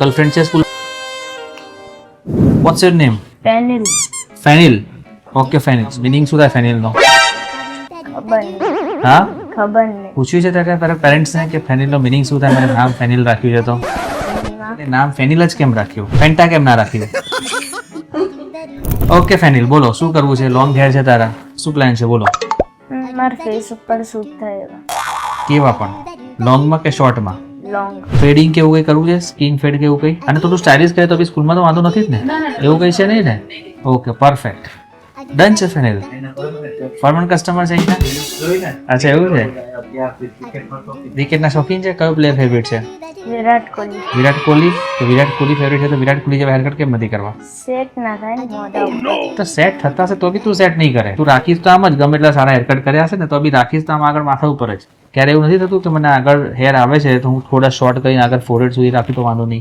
Girlfriend છે school? What's your name? Penil Fenil. Okay Fenil. Meaning શું થાય ફેનિલ નો? ખબર નહીં હા ખબર નહીં પૂછ્યું છે તારા પેરેન્ટ્સ ને કે ફેનિલ નો મિનિંગ શું થાય? મને નામ ફેનિલ રાખ્યું છે તો નામ ફેનિલ જ કેમ રાખ્યું? ફેન્ટા કેમ ના રાખ્યું? ઓકે ફેનિલ, બોલો શું કરવું છે? લોંગ હેર છે તારા, શું પ્લાન છે બોલો? મારા ફેસ ઉપર શૂટ થયેલા કેવા પણ? લોંગમાં કે શોર્ટમાં? લોંગ ફેડિંગ કેવું કઈ કરવું છે? સ્કિન ફેડ કેવું કઈ? અને થોડું સ્ટાઇલિશ કરે તો બી સ્કૂલમાં તો વાંધો નથી જ ને? એવું કઈ છે નહીં ને? ઓકે પરફેક્ટ, ડન છે ફેનિલ. પરમનન્ટ કસ્ટમર છે અહીંયા? અચ્છા એવું છે. ક્રિકેટના શોખીન છે? કયો પ્લેયર ફેવરેટ છે? વિરાટ કોહલી વિરાટ કોહલી. તો વિરાટ કોહલી ફેવરેટ છે તો વિરાટ કોહલી જેવા હેરકટ કેમ નથી કરવા? સેટ ના થાય ને મોઢા ઉપર તો સેટ થતા હશે તો બી તું સેટ નહીં કરે. તું રાખીશ તો આમ જ, ગમે એટલા સારા હેરકટ કર્યા હશે ને તો બી રાખીશ તો આમ આગળ માથા ઉપર જ. ક્યારે એવું નથી થતું કે મને આગળ હેર આવે છે તો હું થોડા શોર્ટ કરીને આગળ ફોરહેડ સુધી રાખી તો વાંધો નહીં?